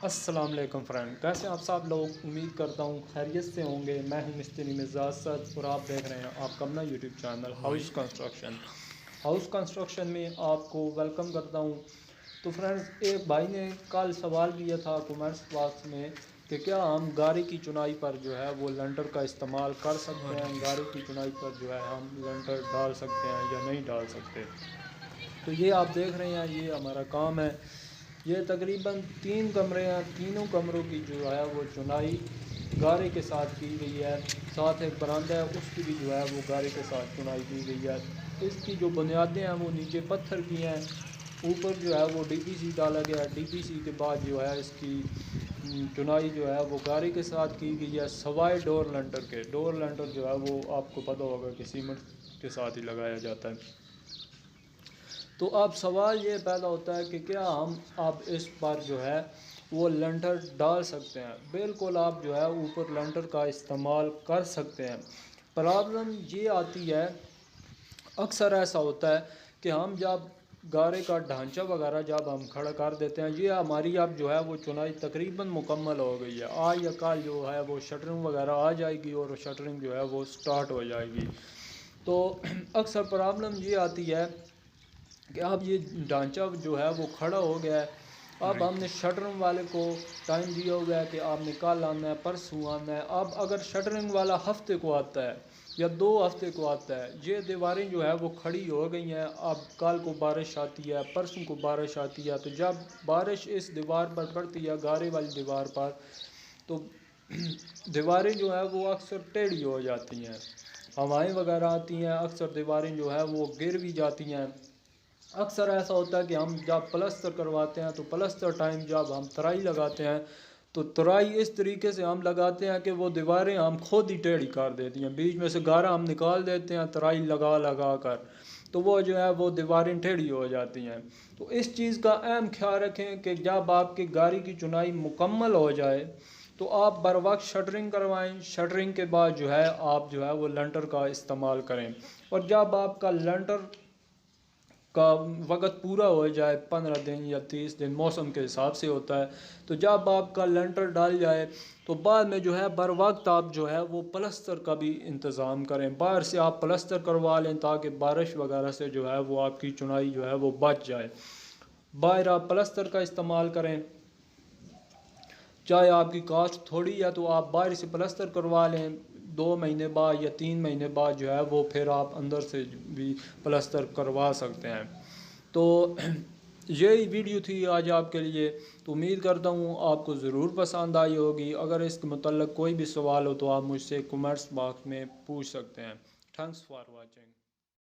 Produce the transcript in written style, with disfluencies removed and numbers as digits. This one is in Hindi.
अस्सलाम वालेकुम फ्रेंड, कैसे हैं आप सब लोग। उम्मीद करता हूँ खैरियत से होंगे। मैं हूँ मिस्त्री मिजाज सर और आप देख रहे हैं आपका अपना यूट्यूब चैनल हाउस कंस्ट्रक्शन में आपको वेलकम करता हूँ। तो फ्रेंड्स, एक भाई ने कल सवाल किया था कमेंट्स बॉक्स में कि क्या हम गारे की चुनाई पर जो है वो लंटर का इस्तेमाल कर सकते हैं, गारे की चुनाई पर जो है हम लंटर डाल सकते हैं या नहीं डाल सकते। तो ये आप देख रहे हैं, ये हमारा काम है। ये तकरीबन 3 कमरे हैं, तीनों कमरों की जो है वो चुनाई गारे के साथ की गई है। साथ एक बरामदा है, उसकी भी जो है वो गारे के साथ चुनाई की गई है। इसकी जो बुनियादें हैं वो नीचे पत्थर की हैं, ऊपर जो है वो डीपीसी डाला गया है। डीपीसी के बाद जो है इसकी चुनाई जो है वो गारे के साथ की गई है, सवाए डोर लंटर के। डोर लंटर जो है वो आपको पता होगा कि सीमेंट के साथ ही लगाया जाता है। तो अब सवाल ये पैदा होता है कि क्या हम अब इस पर जो है वो लंटर डाल सकते हैं। बिल्कुल, आप जो है ऊपर लंटर का इस्तेमाल कर सकते हैं। प्रॉब्लम ये आती है, अक्सर ऐसा होता है कि हम जब गारे का ढांचा वगैरह जब हम खड़ा कर देते हैं, ये हमारी अब जो है वो चुनाई तकरीबन मुकम्मल हो गई है। आज या कल जो है वो शटरिंग वगैरह आ जाएगी और शटरिंग जो है वो स्टार्ट हो जाएगी। तो अक्सर प्रॉब्लम ये आती है कि अब ये ढांचा जो है वो खड़ा हो गया है। अब हमने शटरिंग वाले को टाइम दिया हुआ है कि आपने कल आना है, परसों आना है। अब अगर शटरिंग वाला हफ्ते को आता है या 2 हफ्ते को आता है, ये दीवारें जो है वो खड़ी हो गई हैं। अब कल को बारिश आती है, परसों को बारिश आती है, तो जब बारिश इस दीवार पर पड़ती है, गारे वाली दीवार पर, तो दीवारें जो है वो अक्सर टेढ़ी हो जाती हैं। हवाएं वगैरह आती हैं, अक्सर दीवारें जो है वो गिर भी जाती हैं। अक्सर ऐसा होता है कि हम जब प्लस्तर करवाते हैं तो प्लस्तर टाइम जब हम तराई लगाते हैं तो तराई इस तरीके से हम लगाते हैं कि वो दीवारें हम खुद ही टेढ़ी कर देती हैं। बीच में से गारा हम निकाल देते हैं तराई लगा लगा कर, तो वो जो है वो दीवारें टेढ़ी हो जाती हैं। तो इस चीज़ का अहम ख्याल रखें कि जब आपकी गारी की चुनाई मुकम्मल हो जाए तो आप बर वक्त शटरिंग करवाएं। शटरिंग के बाद जो है आप जो है वो लंटर का इस्तेमाल करें। और जब आपका लंटर का वक़्त पूरा हो जाए, 15 दिन या 30 दिन मौसम के हिसाब से होता है, तो जब आपका लंटर डाल जाए तो बाद में जो है बर वक्त आप जो है वो प्लस्तर का भी इंतज़ाम करें। बाहर से आप प्लस्तर करवा लें ताकि बारिश वगैरह से जो है वो आपकी चुनाई जो है वो बच जाए। बाहर आप प्लस्तर का इस्तेमाल करें। चाहे आपकी कास्ट थोड़ी है तो आप बाहर से प्लस्तर करवा लें। 2 महीने बाद या 3 महीने बाद जो है वो फिर आप अंदर से भी प्लस्तर करवा सकते हैं। तो यही वीडियो थी आज आपके लिए। तो उम्मीद करता हूँ आपको ज़रूर पसंद आई होगी। अगर इसके मतलब कोई भी सवाल हो तो आप मुझसे कमेंट्स बॉक्स में पूछ सकते हैं। Thanks for watching.